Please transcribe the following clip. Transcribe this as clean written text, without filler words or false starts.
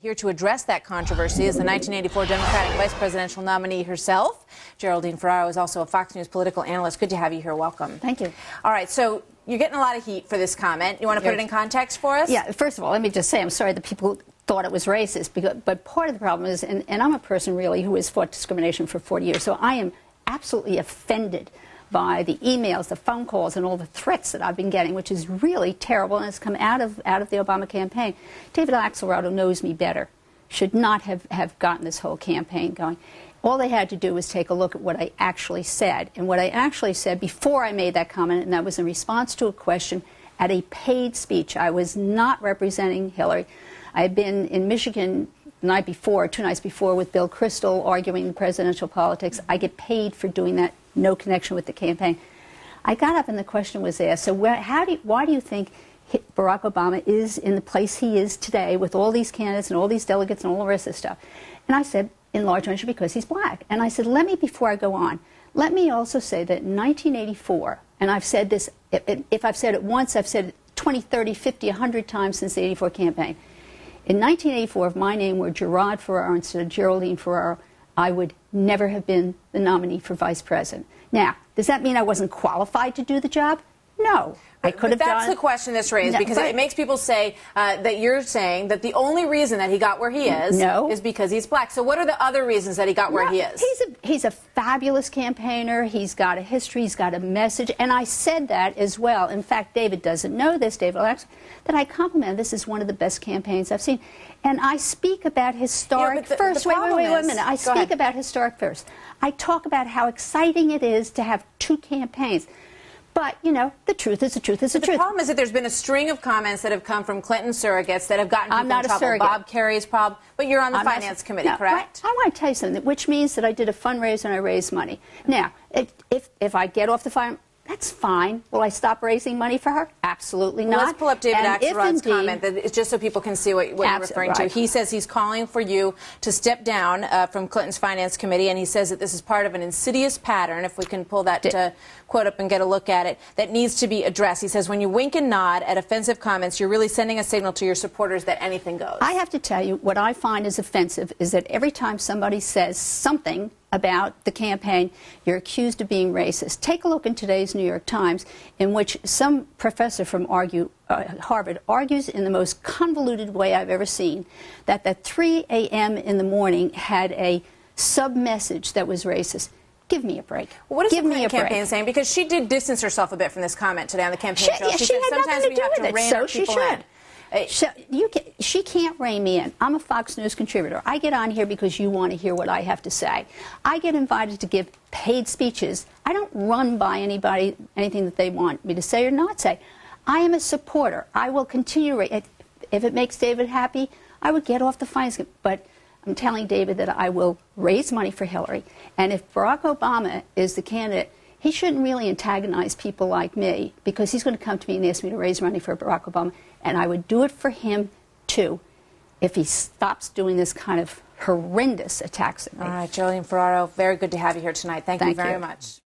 Here to address that controversy is the 1984 Democratic vice presidential nominee herself. Geraldine Ferraro is also a Fox News political analyst. Good to have you here. Welcome. Thank you. All right, so you're getting a lot of heat for this comment. You want to put it in context for us? Yeah, first of all, let me just say I'm sorry that people thought it was racist, but part of the problem is, and I'm a person really who has fought discrimination for 40 years, so I am absolutely offended by the emails, the phone calls, and all the threats that I've been getting, which is really terrible, and it's come out of the Obama campaign. David Axelrod knows me better, should not have gotten this whole campaign going. All they had to do was take a look at what I actually said, and what I actually said before I made that comment, and that was in response to a question at a paid speech. I was not representing Hillary. I had been in Michigan the night before, 2 nights before, with Bill Kristol arguing presidential politics. I get paid for doing that, no connection with the campaign. I got up and the question was asked, so why do you think Barack Obama is in the place he is today with all these candidates and all these delegates and all the rest of this stuff? And I said, in large measure, because he's black. And I said, before I go on, let me also say that in 1984, and I've said this, if I've said it once, I've said it 20, 30, 50, 100 times since the 84 campaign. In 1984, if my name were Gerard Ferraro instead of Geraldine Ferraro, I would never have been the nominee for vice president. Now, does that mean I wasn't qualified to do the job? No. I could have done. That's the question that's raised, because it makes people say that you're saying that the only reason that he got where he is is because he's black. So what are the other reasons that he got where he is? He's a fabulous campaigner. He's got a history. He's got a message. And I said that as well. In fact, David doesn't know this, David, that I compliment. This is one of the best campaigns I've seen. And I speak about historic first. Wait a minute. I speak about historic first. I talk about how exciting it is to have 2 campaigns. But, you know, the truth is the truth is the truth. The problem is that there's been a string of comments that have come from Clinton surrogates that have gotten people in trouble. Surrogate. Bob Kerry's problem. But you're on the finance committee, correct? I want to tell you something, which means that I did a fundraiser and I raised money. Now, if I get off the fire, that's fine. Will I stop raising money for her? Absolutely not. Let's pull up David Axelrod's comment, just so people can see what you're referring to. He says he's calling for you to step down from Clinton's finance committee, and he says that this is part of an insidious pattern, if we can pull that quote up and get a look at it, that needs to be addressed. He says when you wink and nod at offensive comments, you're really sending a signal to your supporters that anything goes. I have to tell you, what I find is offensive is that every time somebody says something about the campaign, you're accused of being racist. Take a look in today's New York Times, in which some professor from Harvard argues in the most convoluted way I've ever seen that at 3 a.m. in the morning had a sub-message that was racist. Give me a break. Well, what is the Clinton campaign saying? Because she did distance herself a bit from this comment today on the campaign show. She said had sometimes nothing to we have do with to rein it, our so people in. She can't rein me in. I'm a Fox News contributor. I get on here because you want to hear what I have to say. I get invited to give paid speeches. I don't run by anybody anything that they want me to say or not say. I am a supporter. I will continue to if it makes David happy, I would get off the finance committee. But I'm telling David that I will raise money for Hillary. And if Barack Obama is the candidate, he shouldn't really antagonize people like me, because he's going to come to me and ask me to raise money for Barack Obama. And I would do it for him, too, if he stops doing this kind of horrendous attacks at me. All right, Geraldine Ferraro, very good to have you here tonight. Thank you very much.